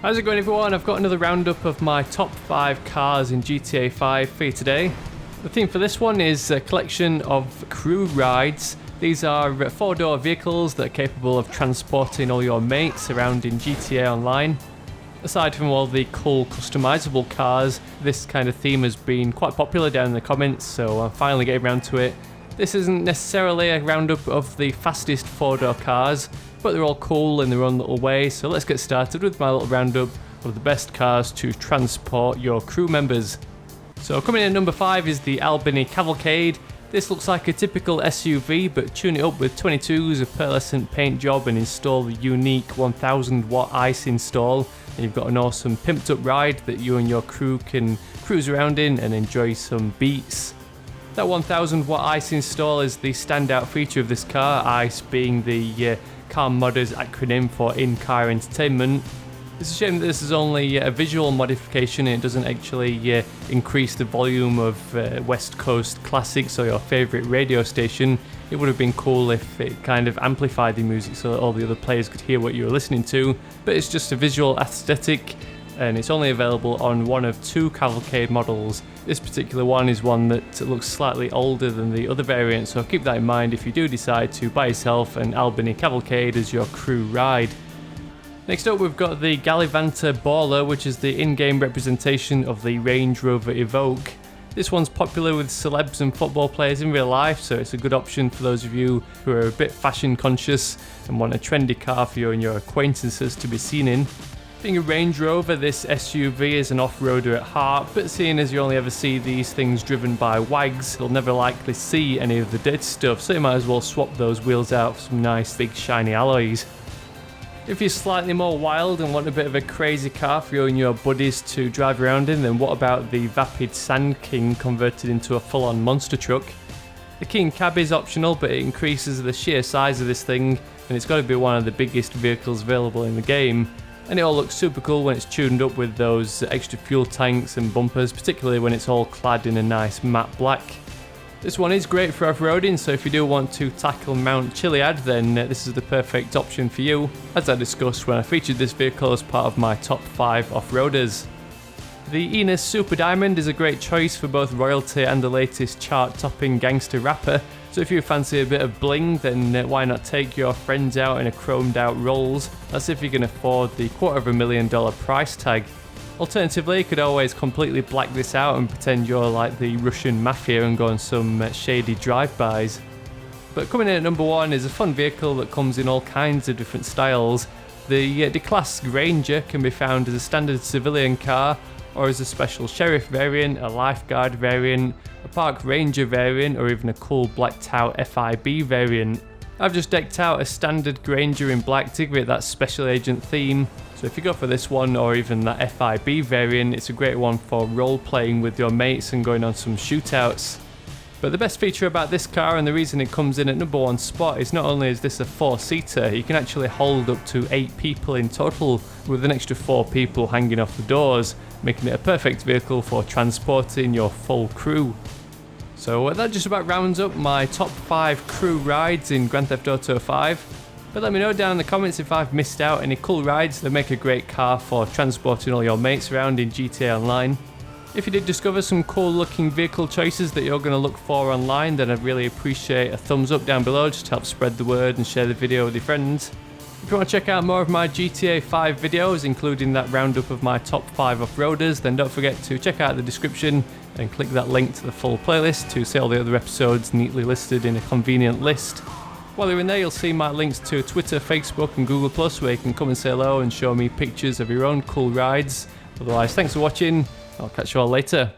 How's it going, everyone? I've got another roundup of my top 5 cars in GTA 5 for you today. The theme for this one is a collection of crew rides. These are 4-door vehicles that are capable of transporting all your mates around in GTA Online. Aside from all the cool customizable cars, this kind of theme has been quite popular down in the comments, so I'm finally getting around to it. This isn't necessarily a roundup of the fastest 4-door cars, but they're all cool in their own little way, so let's get started with my little roundup of the best cars to transport your crew members. So coming in at number 5 is the Albany Cavalcade. This looks like a typical SUV, but tune it up with 22s, a pearlescent paint job, and install the unique 1000 watt ice install, and you've got an awesome pimped up ride that you and your crew can cruise around in and enjoy some beats. That 1000 watt ice install is the standout feature of this car, ICE being the car modders acronym for in-car entertainment. It's a shame that this is only a visual modification and it doesn't actually increase the volume of West Coast classics or your favourite radio station. It would have been cool if it kind of amplified the music so that all the other players could hear what you were listening to, but it's just a visual aesthetic and it's only available on one of 2 Cavalcade models. This particular one is one that looks slightly older than the other variant, so keep that in mind if you do decide to buy yourself an Albany Cavalcade as your crew ride. Next up, we've got the Gallivanta Baller, which is the in-game representation of the Range Rover Evoque. This one's popular with celebs and football players in real life, so it's a good option for those of you who are a bit fashion conscious and want a trendy car for you and your acquaintances to be seen in. Being a Range Rover, this SUV is an off-roader at heart, but seeing as you only ever see these things driven by wags, you'll never likely see any of the dirty stuff, so you might as well swap those wheels out for some nice big shiny alloys. If you're slightly more wild and want a bit of a crazy car for you and your buddies to drive around in, then what about the vapid Sandking converted into a full-on monster truck? The King Cab is optional, but it increases the sheer size of this thing, and it's got to be one of the biggest vehicles available in the game. And it all looks super cool when it's tuned up with those extra fuel tanks and bumpers, particularly when it's all clad in a nice matte black. This one is great for off-roading, so if you do want to tackle Mount Chiliad, then this is the perfect option for you, as I discussed when I featured this vehicle as part of my top 5 off-roaders. The Enos Super Diamond is a great choice for both royalty and the latest chart-topping gangster rapper, so if you fancy a bit of bling, then why not take your friends out in a chromed out Rolls? That's if you can afford the $250,000 price tag. Alternatively, you could always completely black this out and pretend you're like the Russian mafia and go on some shady drive-bys. But coming in at number 1 is a fun vehicle that comes in all kinds of different styles. The D-Class Granger can be found as a standard civilian car, or as a special sheriff variant, a lifeguard variant, a park ranger variant, or even a cool blacked out FIB variant. I've just decked out a standard Granger in black to give it that special agent theme, so if you go for this one or even that FIB variant, it's a great one for role playing with your mates and going on some shootouts. But the best feature about this car, and the reason it comes in at number 1 spot, is not only is this a 4-seater, you can actually hold up to 8 people in total, with an extra 4 people hanging off the doors, making it a perfect vehicle for transporting your full crew. So that just about rounds up my top 5 crew rides in Grand Theft Auto 5. But let me know down in the comments if I've missed out any cool rides that make a great car for transporting all your mates around in GTA Online. If you did discover some cool looking vehicle choices that you're going to look for online, then I'd really appreciate a thumbs up down below just to help spread the word and share the video with your friends. If you want to check out more of my GTA 5 videos, including that roundup of my top 5 off-roaders, then don't forget to check out the description and click that link to the full playlist to see all the other episodes neatly listed in a convenient list. While you're in there, you'll see my links to Twitter, Facebook and Google+, where you can come and say hello and show me pictures of your own cool rides. Otherwise, thanks for watching. I'll catch you all later.